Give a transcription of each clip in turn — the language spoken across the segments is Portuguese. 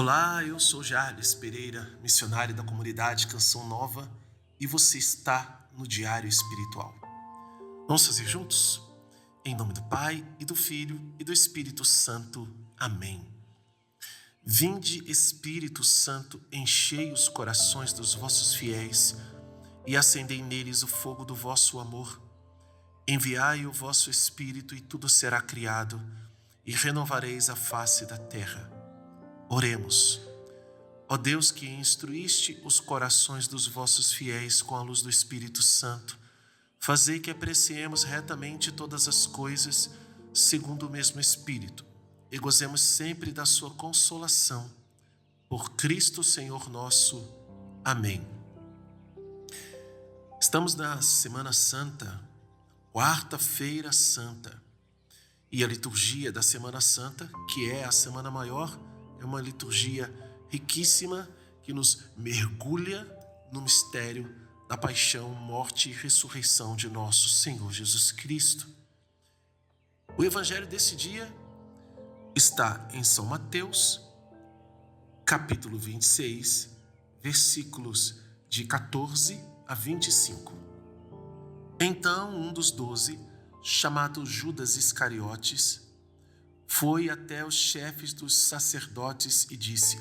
Olá, eu sou Jarles Pereira, missionário da comunidade Canção Nova, e você está no Diário Espiritual. Vamos fazer juntos? Em nome do Pai, e do Filho, e do Espírito Santo. Amém. Vinde, Espírito Santo, enchei os corações dos vossos fiéis e acendei neles o fogo do vosso amor. Enviai o vosso Espírito e tudo será criado, e renovareis a face da terra. Oremos. Ó Deus, que instruíste os corações dos vossos fiéis com a luz do Espírito Santo, fazei que apreciemos retamente todas as coisas segundo o mesmo Espírito e gozemos sempre da sua consolação. Por Cristo Senhor nosso. Amém. Estamos na Semana Santa, quarta-feira santa, e a liturgia da Semana Santa, que é a Semana Maior, é uma liturgia riquíssima que nos mergulha no mistério da paixão, morte e ressurreição de nosso Senhor Jesus Cristo. O evangelho desse dia está em São Mateus, capítulo 26, versículos de 14 a 25. Então um dos 12, chamado Judas Iscariotes, foi até os chefes dos sacerdotes e disse: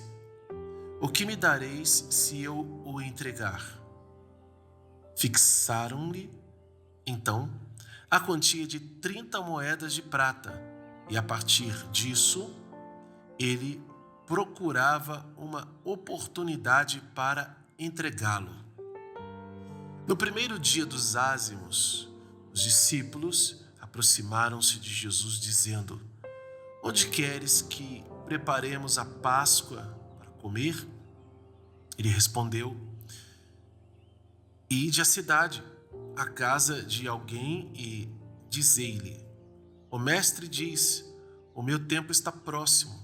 "O que me dareis se eu o entregar?" Fixaram-lhe, então, a quantia de 30 moedas de prata, e a partir disso, ele procurava uma oportunidade para entregá-lo. No primeiro dia dos ázimos, os discípulos aproximaram-se de Jesus dizendo: "Onde queres que preparemos a Páscoa para comer?" Ele respondeu: "Ide à cidade, à casa de alguém e dizei-lhe: o mestre diz, o meu tempo está próximo.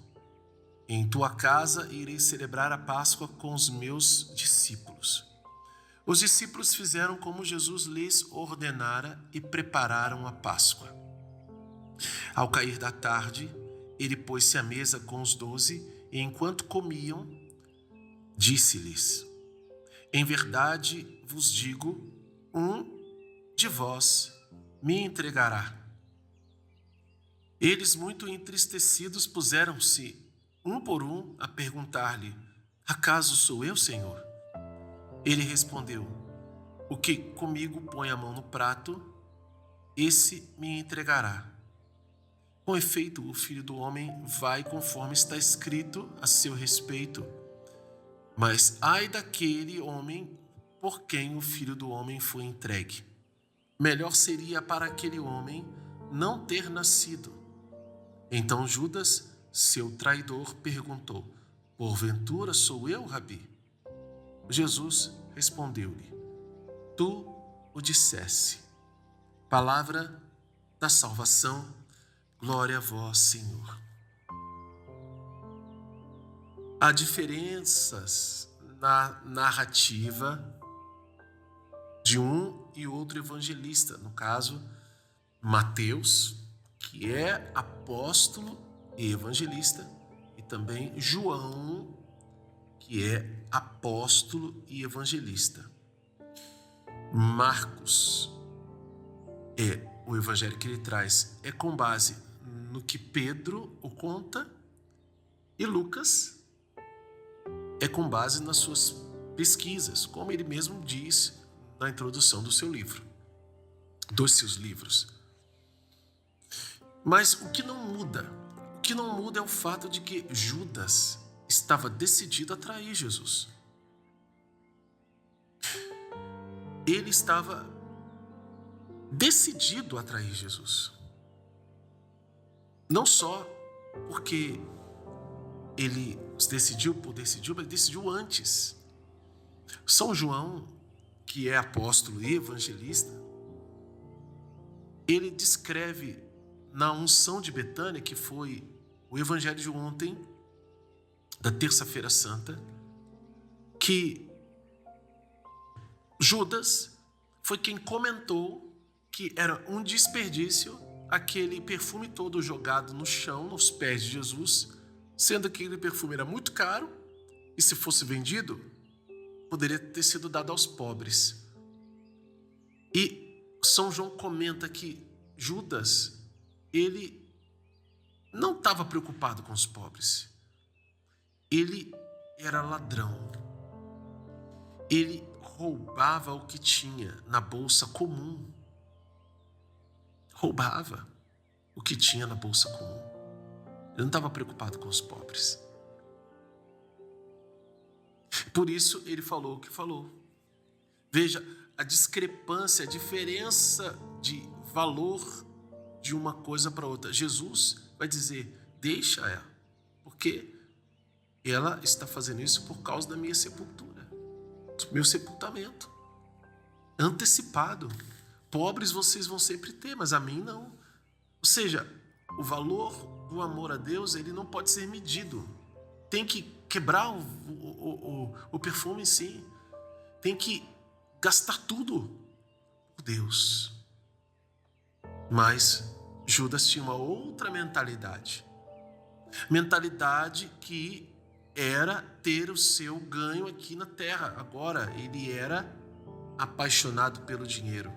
Em tua casa irei celebrar a Páscoa com os meus discípulos." Os discípulos fizeram como Jesus lhes ordenara e prepararam a Páscoa. Ao cair da tarde, ele pôs-se à mesa com os 12 e, enquanto comiam, disse-lhes: "Em verdade vos digo, um de vós me entregará." Eles, muito entristecidos, puseram-se, um por um, a perguntar-lhe: "Acaso sou eu, Senhor?" Ele respondeu: "O que comigo põe a mão no prato, esse me entregará. Com efeito, o Filho do Homem vai conforme está escrito a seu respeito. Mas ai daquele homem por quem o Filho do Homem foi entregue. Melhor seria para aquele homem não ter nascido." Então Judas, seu traidor, perguntou: "Porventura sou eu, Rabi?" Jesus respondeu-lhe: "Tu o disseste." Palavra da salvação. Glória a vós, Senhor. Há diferenças na narrativa de um e outro evangelista, no caso, Mateus, que é apóstolo e evangelista, e também João, que é apóstolo e evangelista. Marcos, o evangelho que ele traz é com base no que Pedro o conta, e Lucas é com base nas suas pesquisas, como ele mesmo diz na introdução do seu livro, dos seus livros. Mas o que não muda é o fato de que Judas estava decidido a trair Jesus. Ele estava decidido a trair Jesus. Não só porque ele decidiu, mas ele decidiu antes. São João, que é apóstolo e evangelista, ele descreve na unção de Betânia, que foi o evangelho de ontem, da terça-feira santa, que Judas foi quem comentou que era um desperdício aquele perfume todo jogado no chão, nos pés de Jesus, sendo que aquele perfume era muito caro e, se fosse vendido, poderia ter sido dado aos pobres. E São João comenta que Judas, ele não estava preocupado com os pobres. Ele era ladrão. Ele roubava o que tinha na bolsa comum. Roubava o que tinha na bolsa comum. Ele não estava preocupado com os pobres. Por isso ele falou o que falou. Veja a discrepância, a diferença de valor de uma coisa para outra. Jesus vai dizer: deixa ela, porque ela está fazendo isso por causa da minha sepultura, do meu sepultamento antecipado. Pobres vocês vão sempre ter, mas a mim não. Ou seja, o valor do amor a Deus, ele não pode ser medido. Tem que quebrar o perfume em si. Tem que gastar tudo por Deus. Mas Judas tinha uma outra mentalidade. Mentalidade que era ter o seu ganho aqui na terra. Agora, ele era apaixonado pelo dinheiro.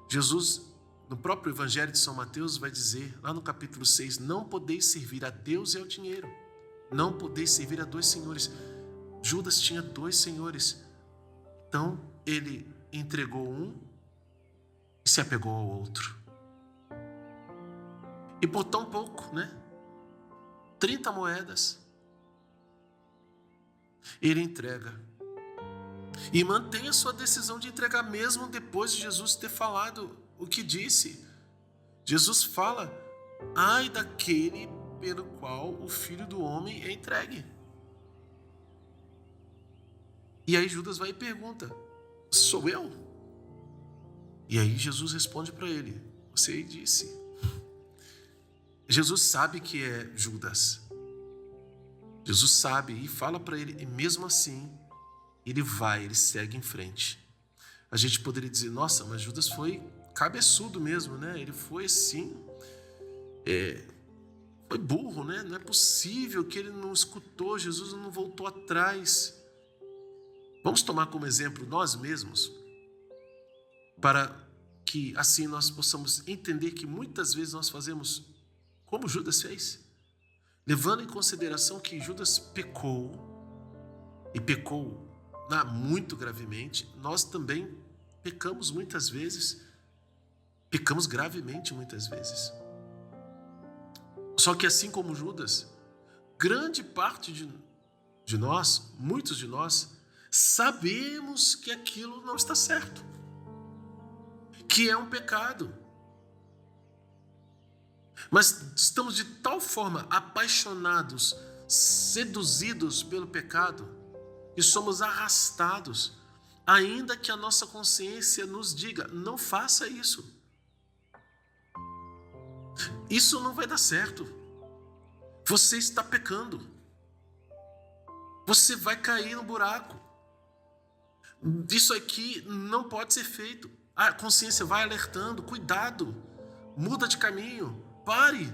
Jesus, no próprio Evangelho de São Mateus, vai dizer, lá no capítulo 6, não podeis servir a Deus e ao dinheiro. Não podeis servir a dois senhores. Judas tinha dois senhores. Então, ele entregou um e se apegou ao outro. E por tão pouco, 30 moedas, ele entrega. E mantém a sua decisão de entregar mesmo depois de Jesus ter falado o que disse. Jesus fala: ai daquele pelo qual o Filho do Homem é entregue. E aí Judas vai e pergunta: sou eu? E aí Jesus responde para ele: você disse. Jesus sabe que é Judas. Jesus sabe e fala para ele, e mesmo assim, ele segue em frente. A gente poderia dizer: nossa, mas Judas foi cabeçudo mesmo, Ele foi assim, foi burro, Não é possível que ele não escutou Jesus, não voltou atrás. Vamos tomar como exemplo nós mesmos, para que assim nós possamos entender que muitas vezes nós fazemos como Judas fez, levando em consideração que Judas pecou, e pecou muito gravemente. Nós também pecamos muitas vezes, pecamos gravemente muitas vezes. Só que assim como Judas, grande parte de nós, muitos de nós, sabemos que aquilo não está certo, que é um pecado. Mas estamos de tal forma apaixonados, seduzidos pelo pecado, que somos arrastados, ainda que a nossa consciência nos diga: não faça isso. Isso não vai dar certo. Você está pecando. Você vai cair no buraco. Isso aqui não pode ser feito. A consciência vai alertando: cuidado, muda de caminho, pare,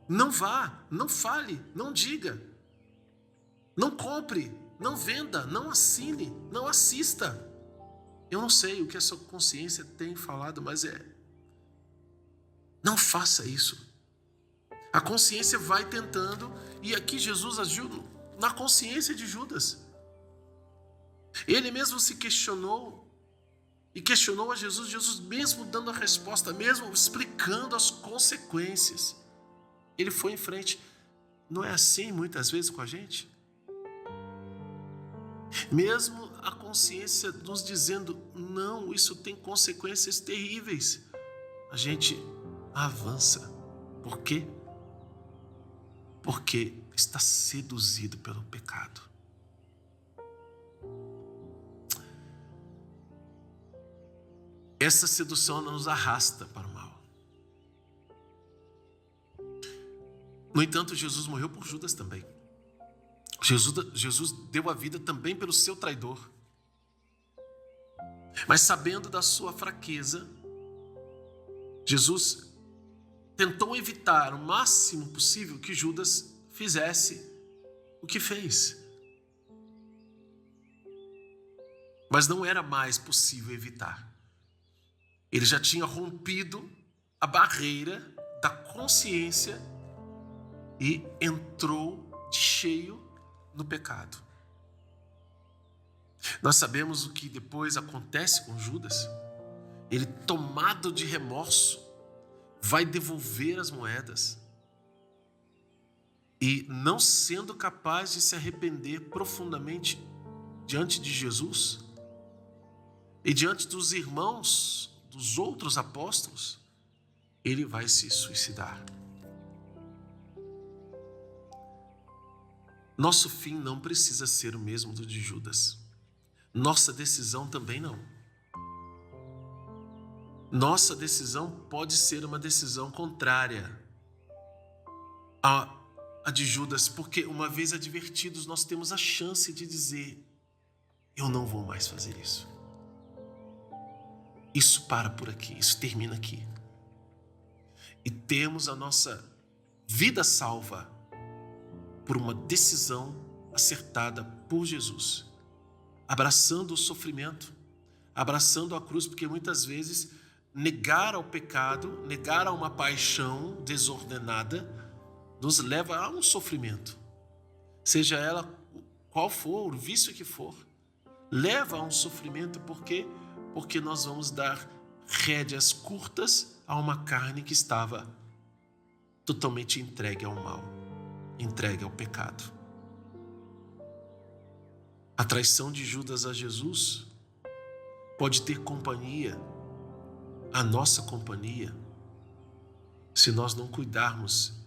não vá, não fale, não diga, não compre, não venda, não assine, não assista. Eu não sei o que a sua consciência tem falado, mas não faça isso. A consciência vai tentando, e aqui Jesus agiu na consciência de Judas. Ele mesmo se questionou, e questionou a Jesus, Jesus mesmo dando a resposta, mesmo explicando as consequências. Ele foi em frente. Não é assim muitas vezes com a gente? Mesmo a consciência nos dizendo: não, isso tem consequências terríveis, a gente avança. Por quê? Porque está seduzido pelo pecado. Essa sedução nos arrasta para o mal. No entanto, Jesus morreu por Judas também. Jesus deu a vida também pelo seu traidor. Mas sabendo da sua fraqueza, Jesus tentou evitar o máximo possível que Judas fizesse o que fez. Mas não era mais possível evitar. Ele já tinha rompido a barreira da consciência e entrou de cheio no pecado. Nós sabemos o que depois acontece com Judas. Ele, tomado de remorso, vai devolver as moedas. E não sendo capaz de se arrepender profundamente diante de Jesus e diante dos irmãos, dos outros apóstolos, ele vai se suicidar. Nosso fim não precisa ser o mesmo do de Judas. Nossa decisão também não. Nossa decisão pode ser uma decisão contrária a de Judas, porque uma vez advertidos, nós temos a chance de dizer: eu não vou mais fazer isso. Isso para por aqui, isso termina aqui. E temos a nossa vida salva por uma decisão acertada por Jesus, abraçando o sofrimento, abraçando a cruz, porque muitas vezes negar ao pecado, negar a uma paixão desordenada, nos leva a um sofrimento, seja ela qual for, o vício que for, leva a um sofrimento. Porque nós vamos dar rédeas curtas a uma carne que estava totalmente entregue ao mal, entregue ao pecado. A traição de Judas a Jesus pode ter companhia, a nossa companhia, se nós não cuidarmos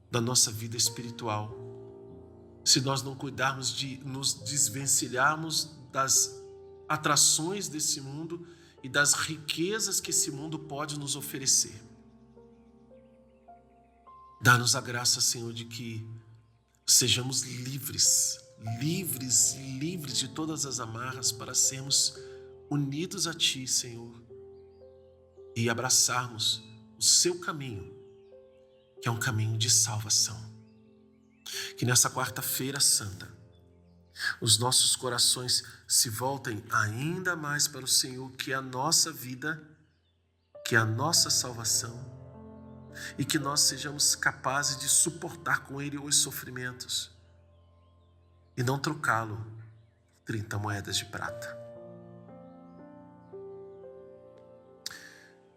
da nossa vida espiritual, se nós não cuidarmos de nos desvencilharmos das atrações desse mundo e das riquezas que esse mundo pode nos oferecer. Dá-nos a graça, Senhor, de que sejamos livres de todas as amarras, para sermos unidos a Ti, Senhor, e abraçarmos o Seu caminho, que é um caminho de salvação. Que nessa quarta-feira santa, os nossos corações se voltem ainda mais para o Senhor, que é a nossa vida, que é a nossa salvação, e que nós sejamos capazes de suportar com Ele os sofrimentos e não trocá-lo por 30 moedas de prata.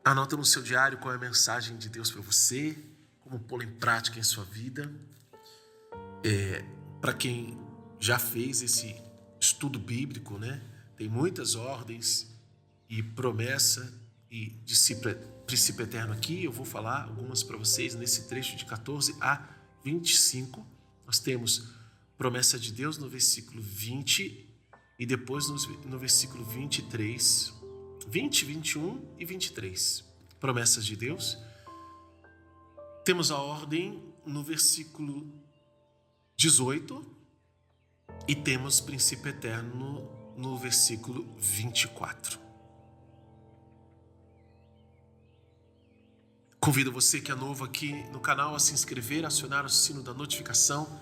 Anota no seu diário qual é a mensagem de Deus para você, como pô-la em prática em sua vida. Para quem já fez esse estudo bíblico, né? Tem muitas ordens e promessa e princípio eterno aqui. Eu vou falar algumas para vocês nesse trecho de 14 a 25. Nós temos promessa de Deus no versículo 20 e depois no versículo 23, 20, 21 e 23. Promessas de Deus. Temos a ordem no versículo 18 e temos princípio eterno no versículo 24. Convido você que é novo aqui no canal a se inscrever, acionar o sino da notificação,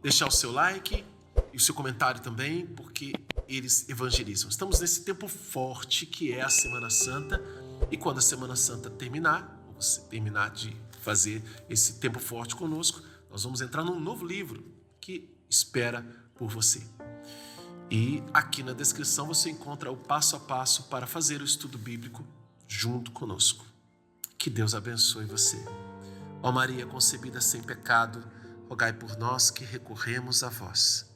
deixar o seu like e o seu comentário também, porque eles evangelizam. Estamos nesse tempo forte que é a Semana Santa, e quando a Semana Santa terminar, você terminar de fazer esse tempo forte conosco, nós vamos entrar num novo livro que espera por você. E aqui na descrição você encontra o passo a passo para fazer o estudo bíblico junto conosco. Que Deus abençoe você. Ó Maria concebida sem pecado, rogai por nós que recorremos a vós.